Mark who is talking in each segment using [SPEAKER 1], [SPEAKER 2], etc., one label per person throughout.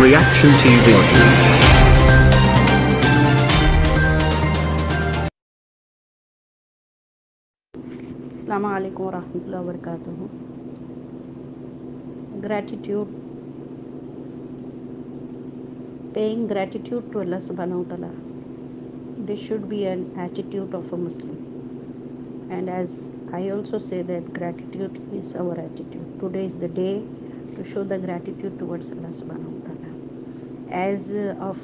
[SPEAKER 1] Reaction TV Urdu.
[SPEAKER 2] Assalamu alaikum wa rahmatullahi wa barakatuh. Gratitude, paying gratitude to Allah subhanahu wa ta'ala. This should be an attitude of a Muslim. And as I also say that gratitude is our attitude. Today is the day to show the gratitude towards Allah subhanahu wa ta'ala. As of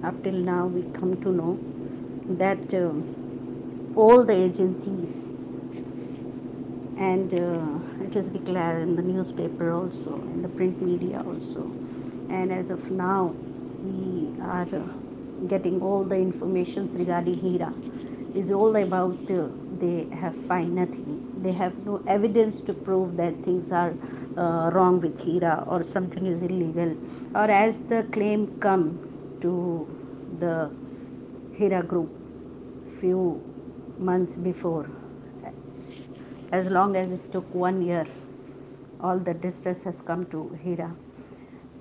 [SPEAKER 2] up till now we come to know that all the agencies and it is declared in the newspaper also, in the print media also, and as of now we are getting all the informations regarding Heera is all about they have find nothing, they have no evidence to prove that things are wrong with Heera or something is illegal, or as the claim come to the Heera Group few months before. As long as it took 1 year, all the distress has come to Heera.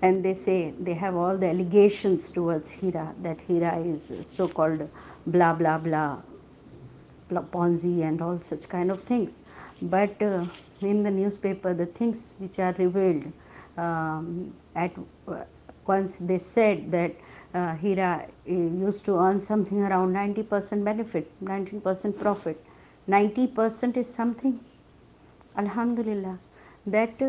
[SPEAKER 2] And they say they have all the allegations towards Heera, that Heera is so-called blah, blah, blah, Ponzi and all such kind of things. But in the newspaper, the things which are revealed, at once they said that Heera used to earn something around 90% benefit, 19% profit. 90% is something, Alhamdulillah, that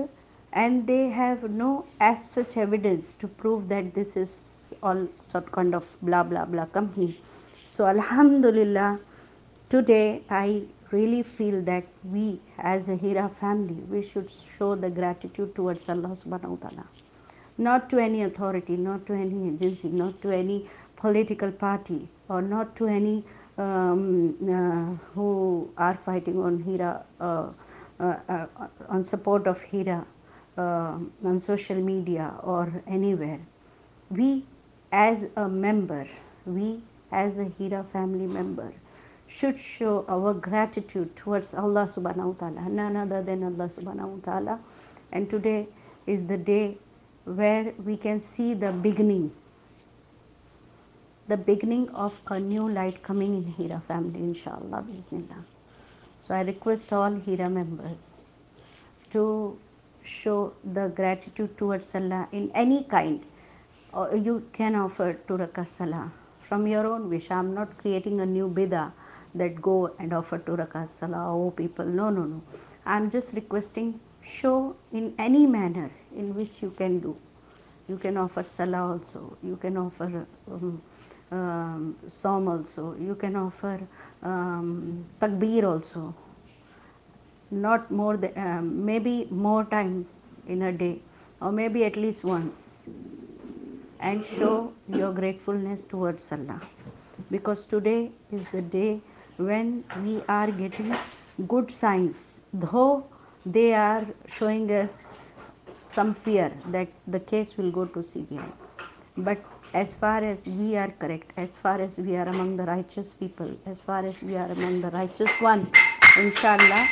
[SPEAKER 2] and they have no as such evidence to prove that this is all sort kind of blah blah blah company. So Alhamdulillah, today I really feel that we as a Heera family, we should show the gratitude towards Allah subhanahu wa ta'ala, not to any authority, not to any agency, not to any political party, or not to any who are fighting on Heera, on support of Heera, on social media or anywhere. We as a member, we as a Heera family member should show our gratitude towards Allah subhanahu wa ta'ala, none other than Allah subhanahu wa ta'ala. And today is the day where we can see the beginning of a new light coming in Heera family, inshallah, bismillah. So I request all Heera members to show the gratitude towards Allah in any kind. You can offer 2 rakat salah from your own wish. I am not creating a new bidah that go and offer 2 rakat salah. Oh people, no, no, no. I am just requesting, show in any manner in which you can do. You can offer salah also, you can offer psalm also, you can offer takbir also, not more than maybe more time in a day, or maybe at least once, and show your gratefulness towards Allah, because today is the day when we are getting good signs, though they are showing us some fear that the case will go to CBI. But as far as we are correct, as far as we are among the righteous people, as far as we are among the righteous one, inshallah,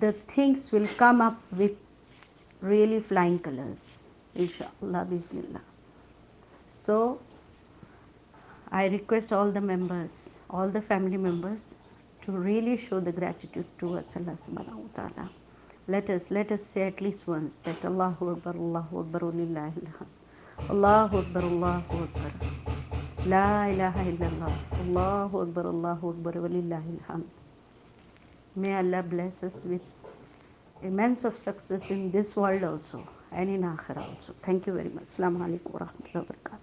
[SPEAKER 2] the things will come up with really flying colors, inshallah, bismillah. So I request all the members, all the family members, to really show the gratitude towards Allah subhanahu wa ta'ala. Let us say at least once that Allahu Akbar, Lillahi alhamd. Allahu Akbar, La ilaha illallah, Allahu Akbar, Lillahi alhamd. May Allah bless us with immense of success in this world also and in Akhirah also. Thank you very much. Assalamu alaikum wa rahmatullahi wa barakatuh.